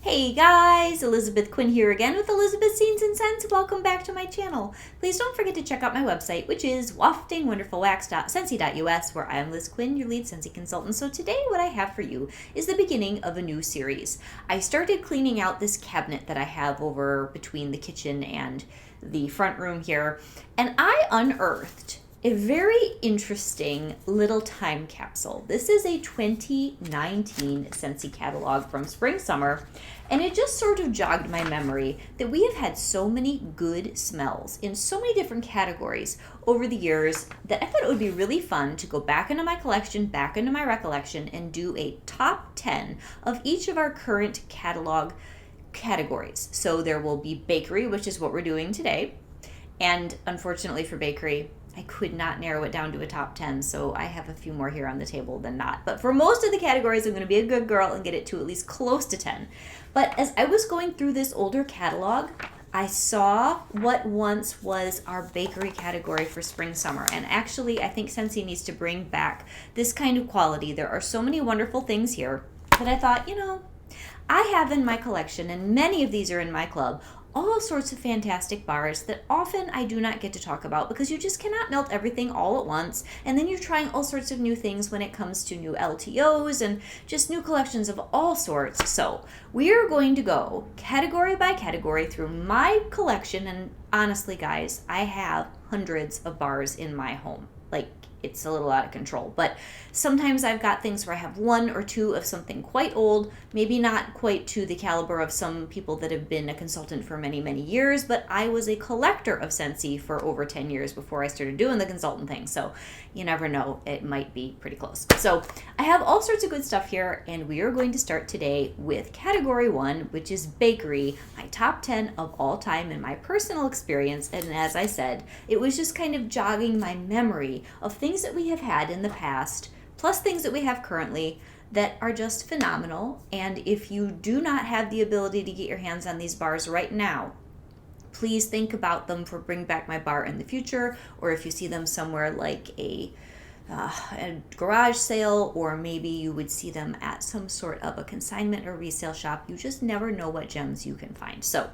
Hey guys, Elizabeth Quinn here again with Elizabeth Scenes and Scents. Welcome back to my channel. Please don't forget to check out my website, which is waftingwonderfulwax.scentsy.us, where I am Liz Quinn, your lead Scentsy consultant. So today what I have for you is the beginning of a new series. I started cleaning out this cabinet that I have over between the kitchen and the front room here, and I unearthed a very interesting little time capsule. This is a 2019 Scentsy catalog from spring summer, and it just sort of jogged my memory that we have had so many good smells in so many different categories over the years that I thought it would be really fun to go back into my collection, back into my recollection, and do a top 10 of each of our current catalog categories. So there will be bakery, which is what we're doing today, and unfortunately for bakery, I could not narrow it down to a top 10, so I have a few more here on the table than not. But for most of the categories, I'm going to be a good girl and get it to at least close to 10. But as I was going through this older catalog, I saw what once was our bakery category for spring summer. And actually, I think Scentsy needs to bring back this kind of quality. There are so many wonderful things here that I thought, I have in my collection, and many of these are in my club, all sorts of fantastic bars that often I do not get to talk about because you just cannot melt everything all at once. And then you're trying all sorts of new things when it comes to new LTOs and just new collections of all sorts. So we are going to go category by category through my collection. And honestly, guys, I have hundreds of bars in my home. It's a little out of control, but sometimes I've got things where I have one or two of something quite old, maybe not quite to the caliber of some people that have been a consultant for many, many years, but I was a collector of Scentsy for over 10 years before I started doing the consultant thing, so you never know, it might be pretty close. So I have all sorts of good stuff here, and we are going to start today with category 1, which is bakery, my top 10 of all time in my personal experience, and as I said, it was just kind of jogging my memory of things that we have had in the past, plus things that we have currently that are just phenomenal. And if you do not have the ability to get your hands on these bars right now, please think about them for Bring Back My Bar in the future, or if you see them somewhere like a garage sale, or maybe you would see them at some sort of a consignment or resale shop. You just never know what gems you can find. So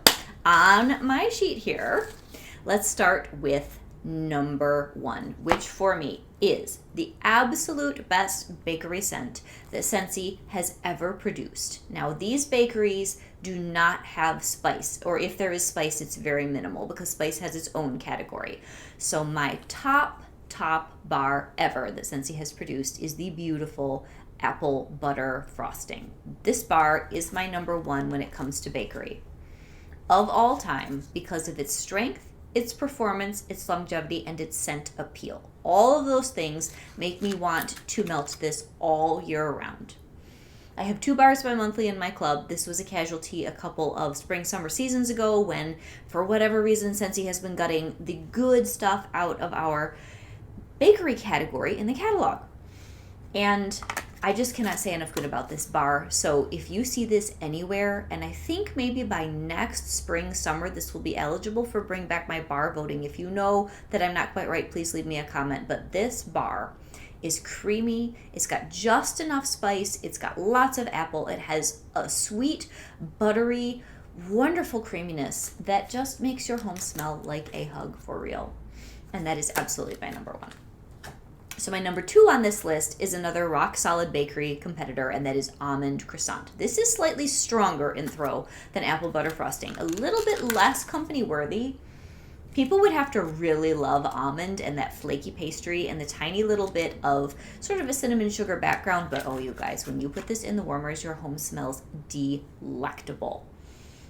on my sheet here, let's start with number 1, which for me is the absolute best bakery scent that Scentsy has ever produced. Now, these bakeries do not have spice, or if there is spice, it's very minimal because spice has its own category. So my top bar ever that Scentsy has produced is the beautiful apple butter frosting. This bar is my number 1 when it comes to bakery of all time because of its strength, its performance, its longevity, and its scent appeal. All of those things make me want to melt this all year round. I have 2 bars by monthly in my club. This was a casualty a couple of spring summer seasons ago when, for whatever reason, Scentsy has been gutting the good stuff out of our bakery category in the catalog. And I just cannot say enough good about this bar. So if you see this anywhere, and I think maybe by next spring, summer, this will be eligible for Bring Back My Bar voting. If you know that I'm not quite right, please leave me a comment. But this bar is creamy. It's got just enough spice. It's got lots of apple. It has a sweet, buttery, wonderful creaminess that just makes your home smell like a hug for real. And that is absolutely my number 1. So my number 2 on this list is another rock solid bakery competitor, and that is almond croissant. This is slightly stronger in throw than apple butter frosting, a little bit less company worthy. People would have to really love almond and that flaky pastry and the tiny little bit of sort of a cinnamon sugar background, but oh, you guys, when you put this in the warmers, your home smells delectable.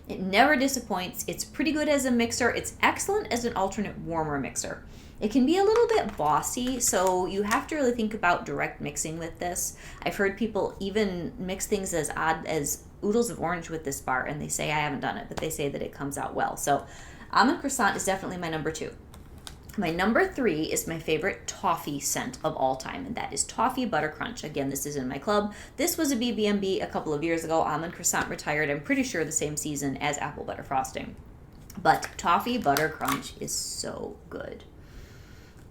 It never disappoints. It's pretty good as a mixer. It's excellent as an alternate warmer mixer. It can be a little bit bossy, so you have to really think about direct mixing with this. I've heard people even mix things as odd as oodles of orange with this bar, and they say, I haven't done it, but they say that it comes out well. So almond croissant is definitely my number 2. My number 3 is my favorite toffee scent of all time, and that is Toffee Butter Crunch. Again, this is in my club. This was a BB&B a couple of years ago. Almond croissant retired, I'm pretty sure the same season as apple butter frosting. But Toffee Butter Crunch is so good.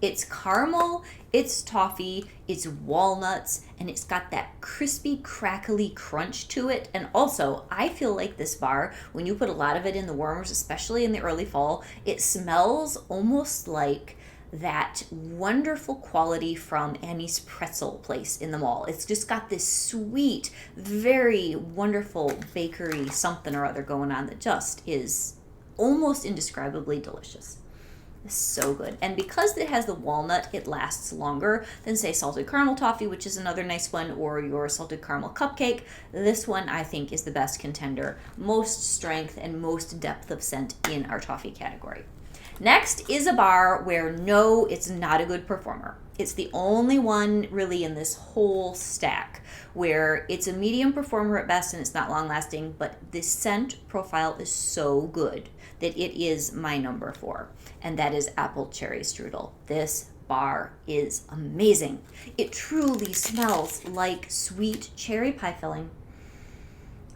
It's caramel, it's toffee, it's walnuts, and it's got that crispy, crackly crunch to it. And also, I feel like this bar, when you put a lot of it in the warmers, especially in the early fall, it smells almost like that wonderful quality from Annie's Pretzel place in the mall. It's just got this sweet, very wonderful bakery something or other going on that just is almost indescribably delicious. It's so good. And because it has the walnut, it lasts longer than, say, salted caramel toffee, which is another nice one, or your salted caramel cupcake. This one, I think, is the best contender. Most strength and most depth of scent in our toffee category. Next is a bar where no, it's not a good performer. It's the only one really in this whole stack where it's a medium performer at best and it's not long lasting, but the scent profile is so good that it is my number 4, and that is apple cherry strudel. This bar is amazing. It truly smells like sweet cherry pie filling.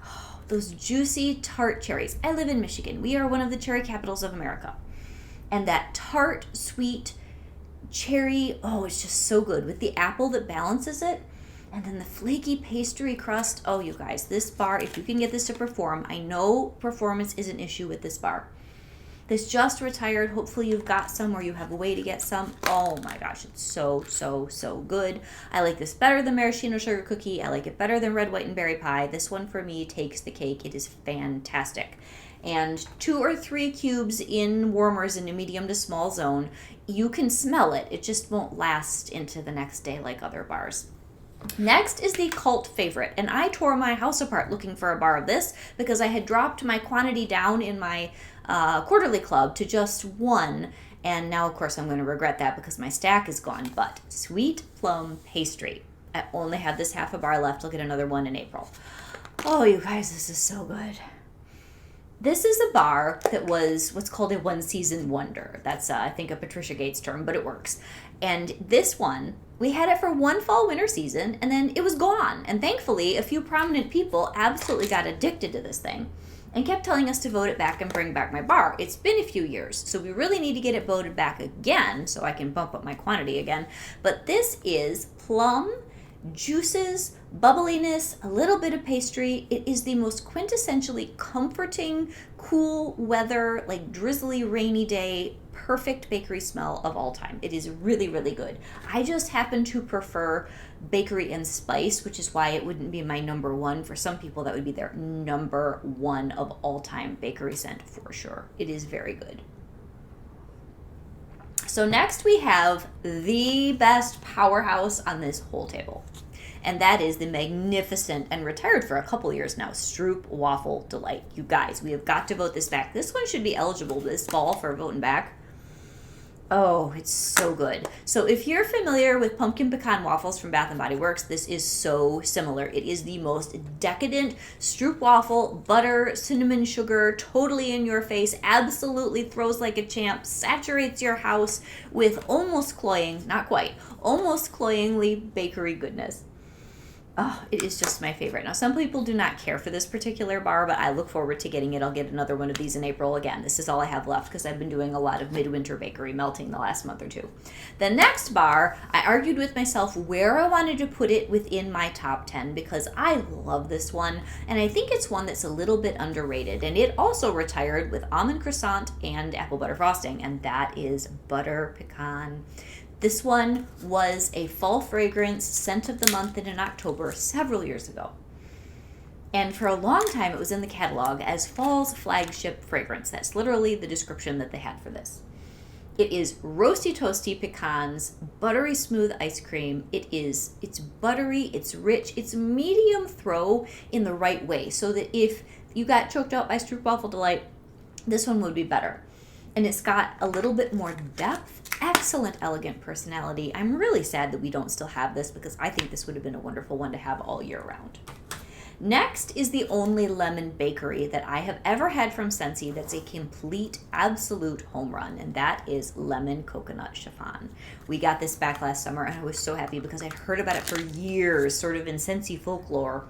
Oh, those juicy tart cherries. I live in Michigan. We are one of the cherry capitals of America. And that tart, sweet cherry, oh, it's just so good with the apple that balances it. And then the flaky pastry crust. Oh, you guys, this bar, if you can get this to perform, I know performance is an issue with this bar. This just retired. Hopefully you've got some or you have a way to get some. Oh my gosh, it's so, so, so good. I like this better than maraschino sugar cookie. I like it better than red, white, and berry pie. This one for me takes the cake. It is fantastic. And 2 or 3 cubes in warmers in a medium to small zone, you can smell it. It just won't last into the next day like other bars. Next is the cult favorite, and I tore my house apart looking for a bar of this because I had dropped my quantity down in my quarterly club to just 1, and now of course I'm going to regret that because my stack is gone. But sweet plum pastry, I only have this half a bar left. I'll get another one in April. Oh, you guys, this is so good. This is a bar that was what's called a one-season wonder. That's, I think, a Patricia Gates term, but it works. And this one, we had it for one fall-winter season, and then it was gone. And thankfully, a few prominent people absolutely got addicted to this thing and kept telling us to vote it back and bring back my bar. It's been a few years, so we really need to get it voted back again so I can bump up my quantity again. But this is plum, juices, bubbliness, a little bit of pastry. It is the most quintessentially comforting, cool weather, like drizzly, rainy day, perfect bakery smell of all time. It is really, really good. I just happen to prefer bakery and spice, which is why it wouldn't be my number 1. For some people, that would be their number 1 of all time bakery scent for sure. It is very good. So next we have the best powerhouse on this whole table. And that is the magnificent and retired for a couple years now, Stroop Waffle Delight. You guys, we have got to vote this back. This one should be eligible this fall for voting back. Oh, it's so good. So if you're familiar with pumpkin pecan waffles from Bath & Body Works, this is so similar. It is the most decadent Stroop waffle, butter, cinnamon, sugar, totally in your face, absolutely throws like a champ, saturates your house with almost cloying, not quite, almost cloyingly bakery goodness. Oh, it is just my favorite. Now, some people do not care for this particular bar, but I look forward to getting it. I'll get another one of these in April. Again, this is all I have left because I've been doing a lot of midwinter bakery melting the last month or two. The next bar, I argued with myself where I wanted to put it within my top 10 because I love this one, and I think it's one that's a little bit underrated. And it also retired with almond croissant and apple butter frosting, and that is butter pecan. This one was a fall fragrance, scent of the month in October several years ago. And for a long time, it was in the catalog as fall's flagship fragrance. That's literally the description that they had for this. It is roasty toasty pecans, buttery smooth ice cream. It's buttery, it's rich, it's medium throw in the right way so that if you got choked out by Stroop Waffle Delight, this one would be better. And it's got a little bit more depth, excellent, elegant personality. I'm really sad that we don't still have this because I think this would have been a wonderful one to have all year round. Next is the only lemon bakery that I have ever had from Scentsy that's a complete, absolute home run, and that is Lemon Coconut Chiffon. We got this back last summer, and I was so happy because I'd heard about it for years, sort of in Scentsy folklore.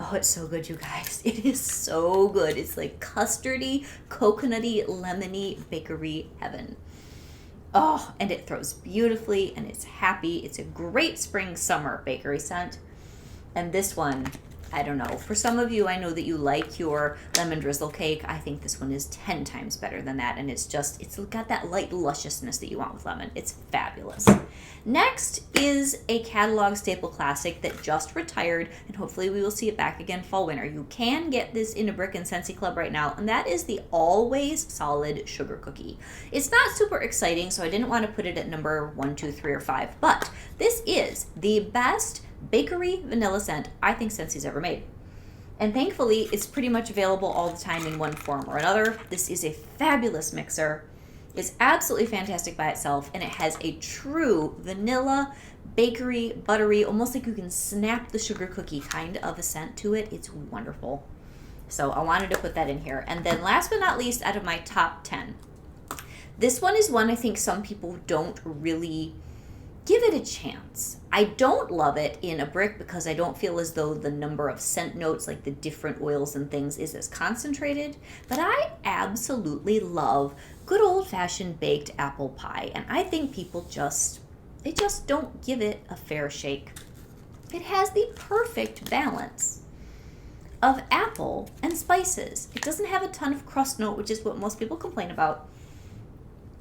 Oh, it's so good, you guys. It is so good. It's like custardy, coconutty, lemony bakery heaven. Oh, and it throws beautifully and it's happy. It's a great spring summer bakery scent. And this one, I don't know. For some of you, I know that you like your lemon drizzle cake. I think this one is 10 times better than that. And it's got that light lusciousness that you want with lemon. It's fabulous. Next is a catalog staple classic that just retired, and hopefully we will see it back again fall winter. You can get this in a Brick and Scentsy Club right now, and that is the Always Solid Sugar Cookie. It's not super exciting, so I didn't want to put it at number 1, 2, 3, or 5, but this is the best bakery vanilla scent I think Scentsy's ever made. And thankfully, it's pretty much available all the time in one form or another. This is a fabulous mixer. It's absolutely fantastic by itself, and it has a true vanilla, bakery, buttery, almost like you can snap the sugar cookie kind of a scent to it. It's wonderful. So I wanted to put that in here. And then last but not least, out of my top 10, this one is one I think some people don't really give it a chance. I don't love it in a brick because I don't feel as though the number of scent notes, like the different oils and things, is as concentrated. But I absolutely love good old-fashioned baked apple pie, and I think people just don't give it a fair shake. It has the perfect balance of apple and spices. It doesn't have a ton of crust note, which is what most people complain about.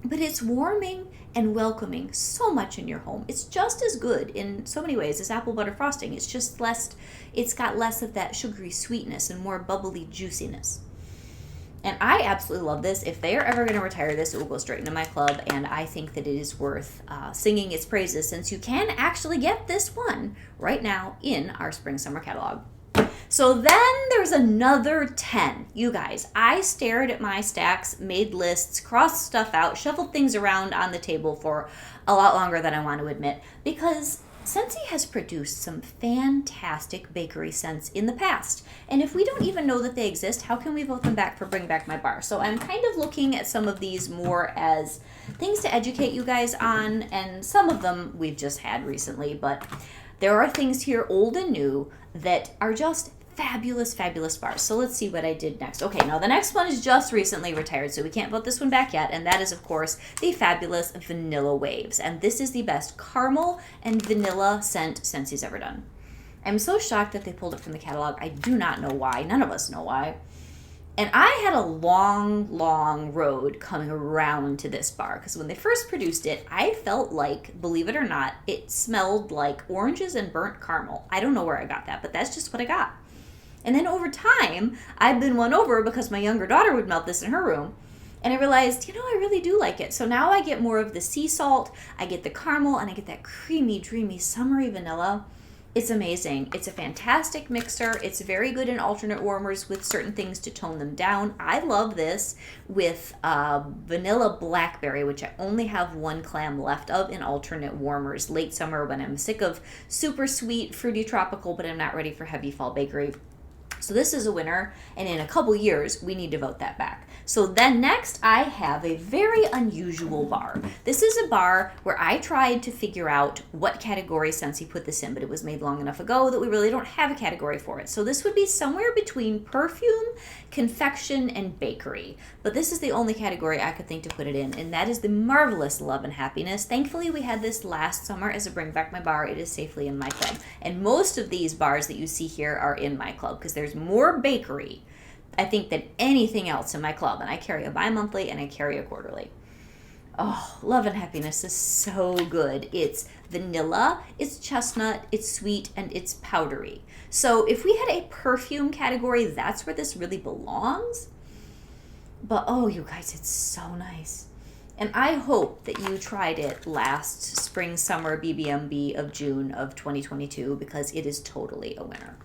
But it's warming and welcoming so much in your home. It's just as good in so many ways as apple butter frosting. It's got less of that sugary sweetness and more bubbly juiciness. And I absolutely love this. If they are ever going to retire this, it will go straight into my club, and I think that it is worth singing its praises, since you can actually get this one right now in our spring summer catalog. So then there's another 10. You guys, I stared at my stacks, made lists, crossed stuff out, shuffled things around on the table for a lot longer than I want to admit, because Scentsy has produced some fantastic bakery scents in the past. And if we don't even know that they exist, how can we vote them back for Bring Back My Bar? So I'm kind of looking at some of these more as things to educate you guys on, and some of them we've just had recently, but there are things here, old and new, that are just fabulous, fabulous bars. So let's see what I did next. Okay, now the next one is just recently retired, so we can't vote this one back yet, and that is, of course, the fabulous Vanilla Waves. And this is the best caramel and vanilla scent Scentsy's ever done. I'm so shocked that they pulled it from the catalog. I do not know why. None of us know why. And I had a long, long road coming around to this bar, because when they first produced it, I felt like, believe it or not, it smelled like oranges and burnt caramel. I don't know where I got that, but that's just what I got. And then over time, I've been won over because my younger daughter would melt this in her room. And I realized, I really do like it. So now I get more of the sea salt, I get the caramel, and I get that creamy, dreamy, summery vanilla. It's amazing. It's a fantastic mixer. It's very good in alternate warmers with certain things to tone them down. I love this with vanilla blackberry, which I only have one clam left of in alternate warmers late summer when I'm sick of super sweet, fruity tropical, but I'm not ready for heavy fall bakery. So this is a winner, and in a couple years, we need to vote that back. So then next, I have a very unusual bar. This is a bar where I tried to figure out what category Scentsy put this in, but it was made long enough ago that we really don't have a category for it. So this would be somewhere between perfume, confection, and bakery. But this is the only category I could think to put it in, and that is the marvelous Love and Happiness. Thankfully, we had this last summer as a Bring Back My Bar. It is safely in my club. And most of these bars that you see here are in my club, because there's more bakery, I think, than anything else in my club. And I carry a bi-monthly and I carry a quarterly. Oh, Love and Happiness is so good. It's vanilla, it's chestnut, it's sweet, and it's powdery. So if we had a perfume category, that's where this really belongs. But oh, you guys, it's so nice. And I hope that you tried it last spring, summer BBMB of June of 2022, because it is totally a winner.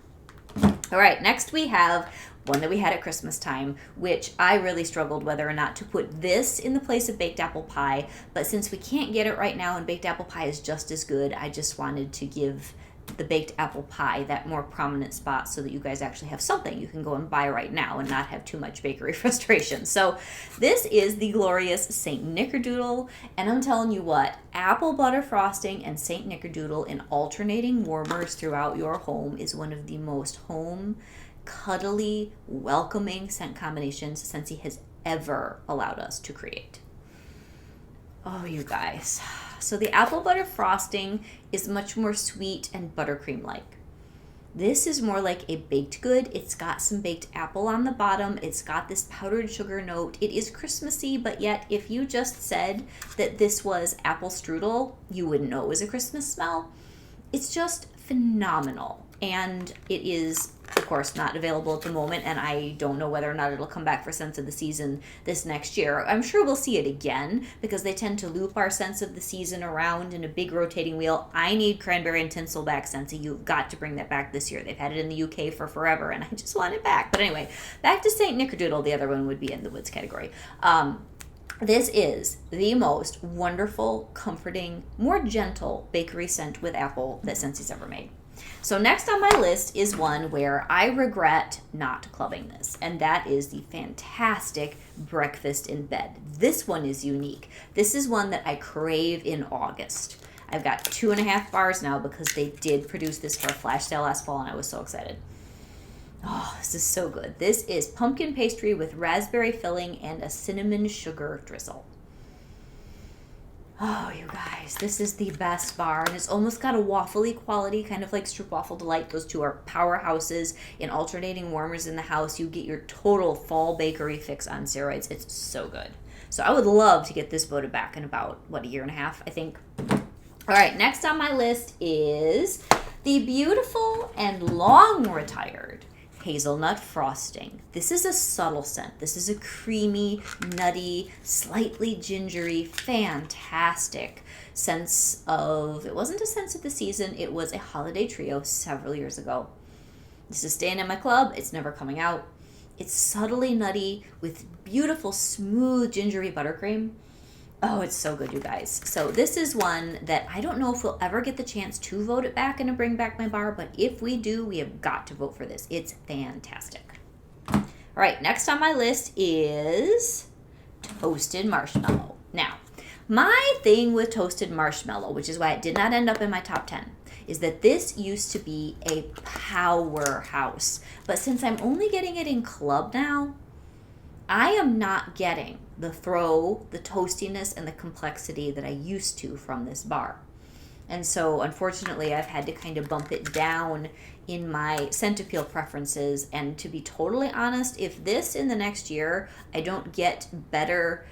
All right, next we have one that we had at Christmas time, which I really struggled whether or not to put this in the place of baked apple pie. But since we can't get it right now and baked apple pie is just as good, I just wanted to give the baked apple pie that more prominent spot so that you guys actually have something you can go and buy right now and not have too much bakery frustration. So this is the glorious St. Nickerdoodle, and I'm telling you what, apple butter frosting and St. Nickerdoodle in alternating warmers throughout your home is one of the most home, cuddly, welcoming scent combinations Scentsy has ever allowed us to create. Oh, you guys. So the apple butter frosting is much more sweet and buttercream-like. This is more like a baked good. It's got some baked apple on the bottom. It's got this powdered sugar note. It is Christmassy, but yet if you just said that this was apple strudel, you wouldn't know it was a Christmas smell. It's just phenomenal. And it is, of course, not available at the moment, and I don't know whether or not it'll come back for Scents of the Season this next year. I'm sure we'll see it again because they tend to loop our Scents of the Season around in a big rotating wheel. I need Cranberry and Tinsel back, Scentsy. You've got to bring that back this year. They've had it in the UK for forever, and I just want it back. But anyway, back to St. Nickerdoodle. The other one would be in the Woods category. This is the most wonderful, comforting, more gentle bakery scent with apple that Scentsy's ever made. So next on my list is one where I regret not clubbing this, and that is the fantastic Breakfast in Bed. This one is unique. This is one that I crave in August. I've got 2.5 bars now because they did produce this for a flash sale last fall, and I was so excited. Oh, this is so good. This is pumpkin pastry with raspberry filling and a cinnamon sugar drizzle. Oh, you guys, this is the best bar, and it's almost got a waffly quality, kind of like Stroopwafel Delight. Those two are powerhouses in alternating warmers in the house. You get your total fall bakery fix on steroids. It's so good. So I would love to get this voted back in about, a year and a half, I think. All right, next on my list is the beautiful and long retired hazelnut frosting. This is a subtle scent. This is a creamy, nutty, slightly gingery, fantastic sense of, it wasn't a Scents of the Season, it was a holiday trio several years ago. This is staying in my club. It's never coming out. It's subtly nutty with beautiful, smooth, gingery buttercream. Oh, it's so good, you guys. So this is one that I don't know if we'll ever get the chance to vote it back and to bring back my bar, but if we do, we have got to vote for this. It's fantastic. All right, next on my list is toasted marshmallow. Now, my thing with toasted marshmallow, which is why it did not end up in my top 10, is that this used to be a powerhouse. But since I'm only getting it in club now, I am not getting the throw, the toastiness, and the complexity that I used to from this bar. And so, unfortunately, I've had to kind of bump it down in my scent appeal preferences. And to be totally honest, if this in the next year, I don't get better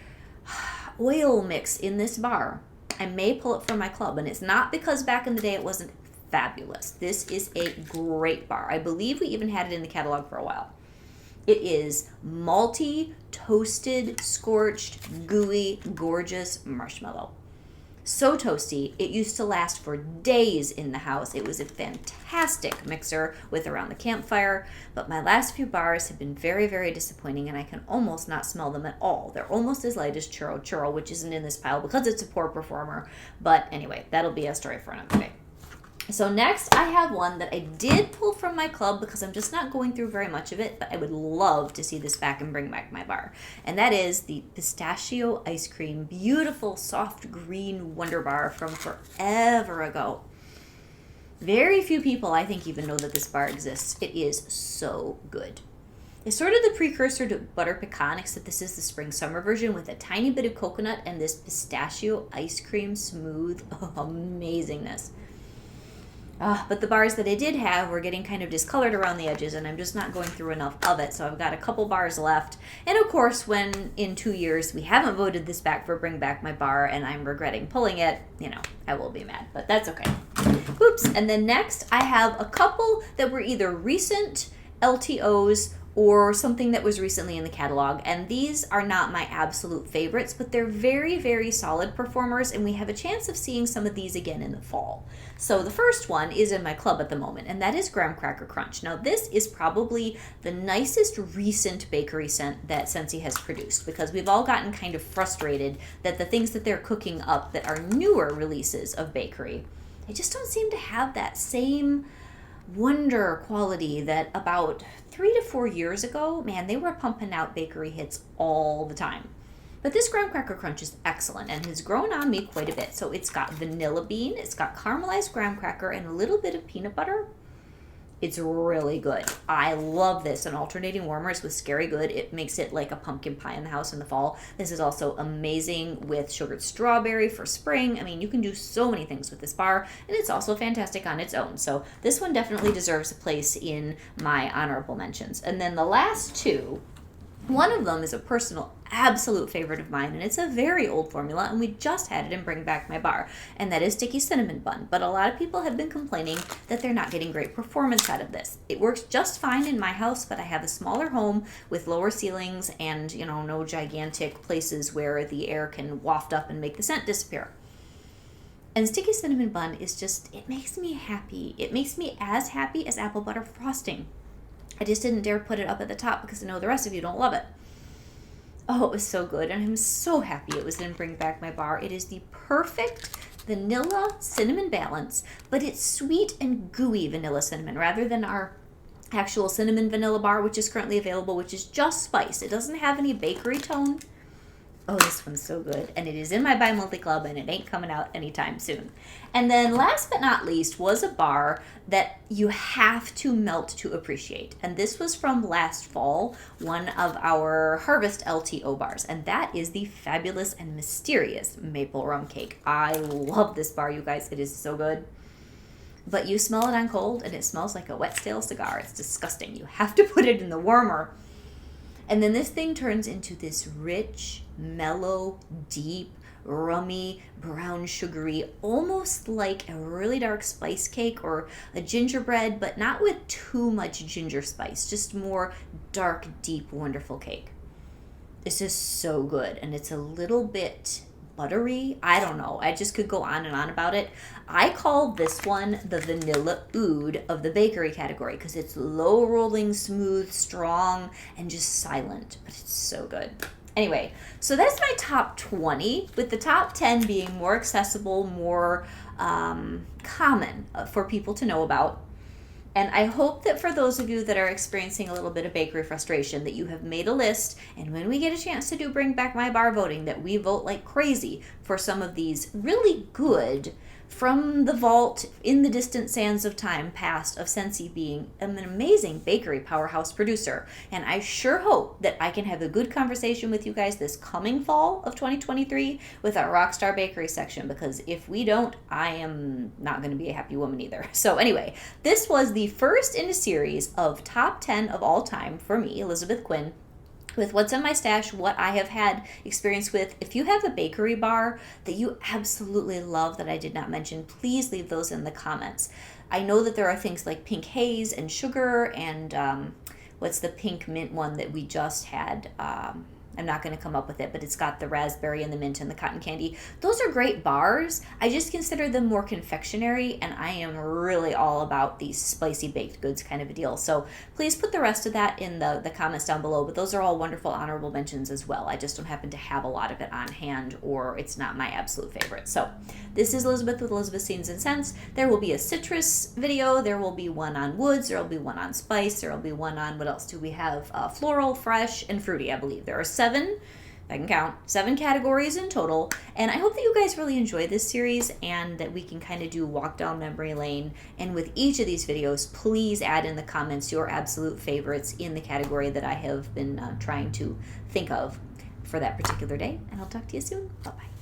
oil mix in this bar, I may pull it from my club. And it's not because back in the day it wasn't fabulous. This is a great bar. I believe we even had it in the catalog for a while. It is malty, toasted, scorched, gooey, gorgeous marshmallow. So toasty, it used to last for days in the house. It was a fantastic mixer with around the campfire, but my last few bars have been very, very disappointing, and I can almost not smell them at all. They're almost as light as Churro Churro, which isn't in this pile because it's a poor performer. But anyway, that'll be a story for another day. So next, I have one that I did pull from my club because I'm just not going through very much of it, but I would love to see this back and bring back my bar. And that is the Pistachio Ice Cream, beautiful, soft green Wonder Bar from forever ago. Very few people, I think, even know that this bar exists. It is so good. It's sort of the precursor to Butter Pecan, except this is the spring-summer version with a tiny bit of coconut and this pistachio ice cream smooth amazingness. But the bars that I did have were getting kind of discolored around the edges, and I'm just not going through enough of it, so I've got a couple bars left. And of course, when in 2 years we haven't voted this back for Bring Back My Bar, and I'm regretting pulling it, I will be mad, but that's okay. Oops. And then next, I have a couple that were either recent LTOs or something that was recently in the catalog, and these are not my absolute favorites, but they're very, very solid performers, and we have a chance of seeing some of these again in the fall. So the first one is in my club at the moment, and that is Graham Cracker Crunch. Now this is probably the nicest recent bakery scent that Scentsy has produced, because we've all gotten kind of frustrated that the things that they're cooking up that are newer releases of bakery, they just don't seem to have that same wonder quality that about 3 to 4 years ago, man, they were pumping out bakery hits all the time. But this Graham Cracker Crunch is excellent and has grown on me quite a bit. So it's got vanilla bean, it's got caramelized graham cracker, and a little bit of peanut butter. It's really good. I love this. And alternating warmers with Scary Good, it makes it like a pumpkin pie in the house in the fall. This is also amazing with sugared strawberry for spring. I mean, you can do so many things with this bar, and it's also fantastic on its own. So this one definitely deserves a place in my honorable mentions. And then the last two, one of them is a personal absolute favorite of mine, and it's a very old formula, and we just had it in Bring Back My Bar, and that is Sticky Cinnamon Bun. But a lot of people have been complaining that they're not getting great performance out of this. It works just fine in my house, but I have a smaller home with lower ceilings and, no gigantic places where the air can waft up and make the scent disappear. And Sticky Cinnamon Bun is just, it makes me happy. It makes me as happy as apple butter frosting. I just didn't dare put it up at the top because I know the rest of you don't love it. Oh, it was so good, and I'm so happy it was in Bring Back My Bar. It is the perfect vanilla cinnamon balance, but it's sweet and gooey vanilla cinnamon rather than our actual cinnamon vanilla bar, which is currently available, which is just spice. It doesn't have any bakery tone. Oh, this one's so good. And it is in my bi-monthly club, and it ain't coming out anytime soon. And then last but not least was a bar that you have to melt to appreciate. And this was from last fall, one of our Harvest LTO bars. And that is the Fabulous and Mysterious Maple Rum Cake. I love this bar, you guys. It is so good. But you smell it on cold, and it smells like a wet, stale cigar. It's disgusting. You have to put it in the warmer. And then this thing turns into this rich, mellow, deep, rummy, brown, sugary, almost like a really dark spice cake or a gingerbread, but not with too much ginger spice, just more dark, deep, wonderful cake. This is so good, and it's a little bit buttery. I don't know. I just could go on and on about it. I call this one the vanilla oud of the bakery category because it's low rolling, smooth, strong, and just silent, but it's so good. Anyway, so that's my top 20, with the top 10 being more accessible, more common for people to know about. And I hope that for those of you that are experiencing a little bit of bakery frustration, that you have made a list, and when we get a chance to do Bring Back My Bar voting, that we vote like crazy for some of these really good from the vault in the distant sands of time past of Scentsy being an amazing bakery powerhouse producer. And I sure hope that I can have a good conversation with you guys this coming fall of 2023 with our Rockstar Bakery section, because if we don't, I am not going to be a happy woman either. So anyway, this was the first in a series of top 10 of all time for me, Elizabeth Quinn, with what's in my stash, what I have had experience with. If you have a bakery bar that you absolutely love that I did not mention, please leave those in the comments. I know that there are things like pink haze and sugar and what's the pink mint one that we just had? I'm not going to come up with it, but it's got the raspberry and the mint and the cotton candy. Those are great bars. I just consider them more confectionery, and I am really all about these spicy baked goods kind of a deal. So please put the rest of that in the comments down below, but those are all wonderful honorable mentions as well. I just don't happen to have a lot of it on hand, or it's not my absolute favorite. So this is Elizabeth with Elizabeth Scenes and Scents. There will be a citrus video. There will be one on woods. There will be one on spice. There will be one on, what else do we have? Floral, fresh, and fruity, I believe. There are 7, if I can count, 7 categories in total. And I hope that you guys really enjoy this series and that we can kind of do walk down memory lane. And with each of these videos, please add in the comments your absolute favorites in the category that I have been trying to think of for that particular day. And I'll talk to you soon. Bye-bye.